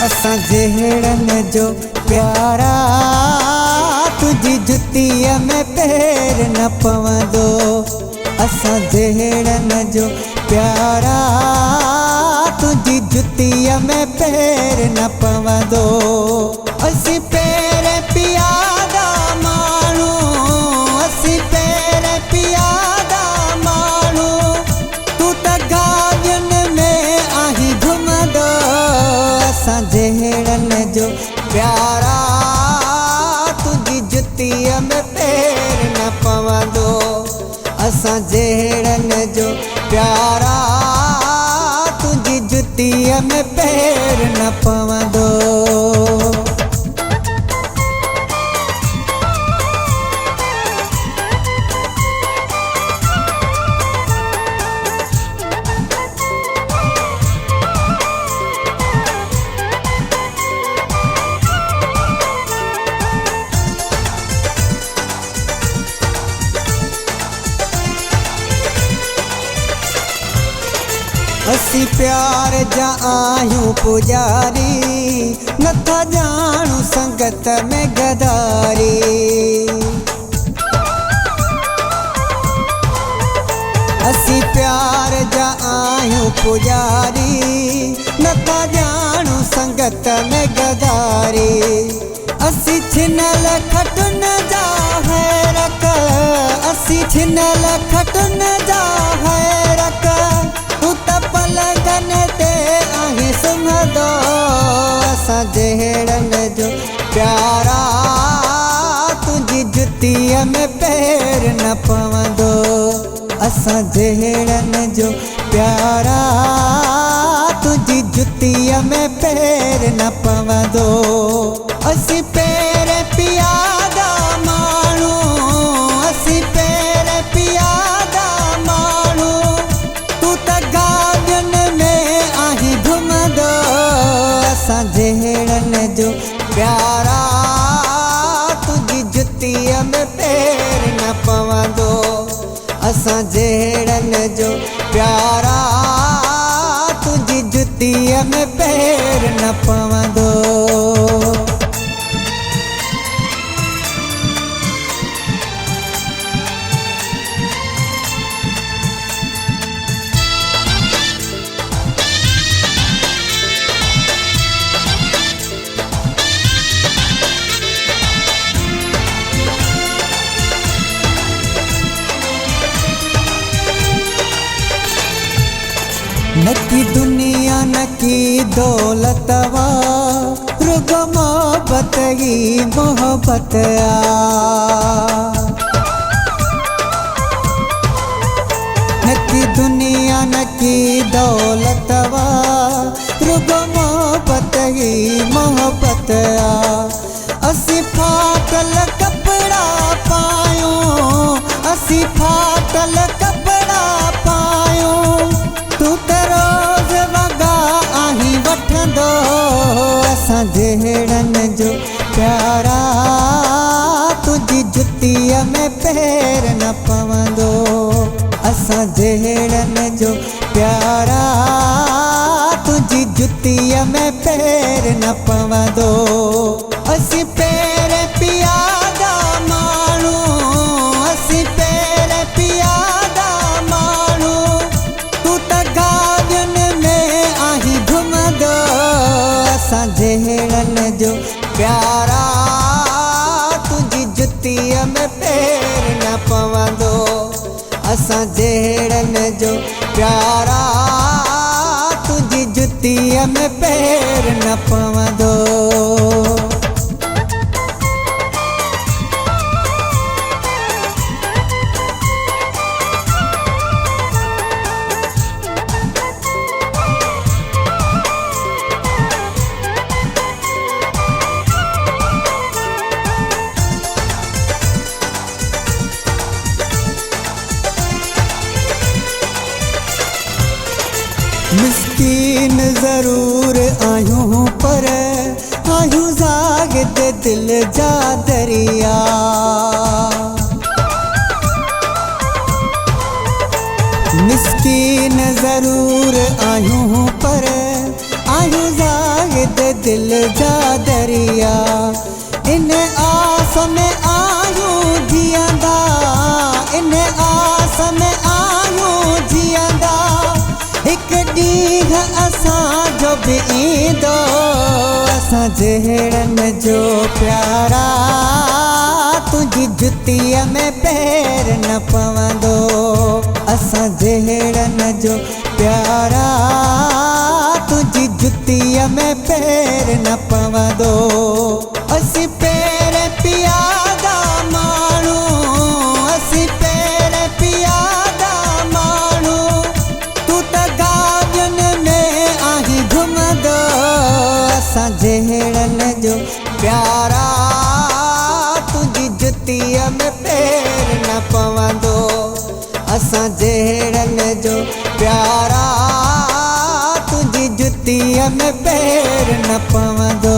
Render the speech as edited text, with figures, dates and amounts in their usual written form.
असां जहिड़नि जो प्यारा तुझी जुतीअ में पैर न पवंदो। असां जहिड़नि जो प्यारा तुझी जुतीअ में पैर न पवंदो। असीं पैर पियादा माण्हू, असीं पैर पियादा माण्हू, तूं त गाॾियुनि में आहीं घुमंदो। असां जहिड़नि जो प्यारा तुझी जुतीअ में पैर न पवंदो। असां जहिड़नि जो प्यारा तुझी जुतीअ में पैर न पवंदो। असीं प्यार जा आहियूं पुजारी, नथा ॼाणूं संगत में गदारी। असीं प्यार जा आहियूं पुजारी, नथा ॼाणूं संगत में गदारी। असीं छिनल खटुन जा हैरक, असीं छिनल खटुन जा हैरक, तूं त पलंगनि ते आहीं सुम्हंदो। असां जहिड़नि जो प्यारा तुझी जुतीअ में पैर न पवंदो। असां जहिड़नि जो प्यारा तुझी जुतीअ में पैर न पवंदो। असीं पैर पियादा माण्हू, असीं पैर पियादा माण्हू, तूं त गाॾियुनि में आहीं घुमंदो। असां जहिड़नि जो प्यारा तुझी जुतीअ में पैर न पवंदो। असां जहिड़नि जो प्यारा तुझी जुतीअ में पैर न पवंदो। न की दुनिया न की दौलतवा, रुगो मोहब्बत ही मोहब्बत आ। न की दुनिया न की दौलतवा, रुगो मोहब्बत ही मोहब्बत आ। असीं फाटल कपड़ा पायूं, असीं फाटल कपड़ा पायूं, तूं त रोज़ वॻा आहीं वठंदो। असां जहिड़नि जो प्यारा तुझी जुतीअ में पैर न पवंदो। असां जहिड़नि जो प्यारा तुझी जुतीअ में पैर न पवंदो। असीं पैर पियादा माण्हू, असीं पैर पियादा माण्हू, तूं त गाॾियुनि में आहीं घुमंदो। असां जहिड़नि जो प्यारा तुझी जुतीअ में पैर न पवंदो। असां जहिड़नि जो प्यारा तुझी जुतीअ में पैर न पवंदो। मिस्कीन ज़रूर आहियूं पर आहियूं ज़ागिद दिल जा दरिया। मिस्कीन ज़रूर आहियूं पर आयूं ज़ाहिद दिल जा दरिया इन आस में आयूं जियंदा इन आस में आयूं जियंदा हिक ॾींहुं असांजो बि ईंदो असां जहिड़नि जो प्यारा तुंहिंजी जुतीअ में पैर न पवंदो असां जहिड़नि जो प्यारा तुंहिंजी जुतीअ में पैर न पवंदो असीं पैर पियादा माण्हू असीं पैर पियादा माण्हू तूं त गाॾियुनि में आहीं घुमंदो असां जहिड़नि जो प्यारा तुंहिंजी जुतीअ में पैर न पवंदो असां जहिड़नि जो प्यारा तुंहिंजी जुतीअ में पैर न पवंदो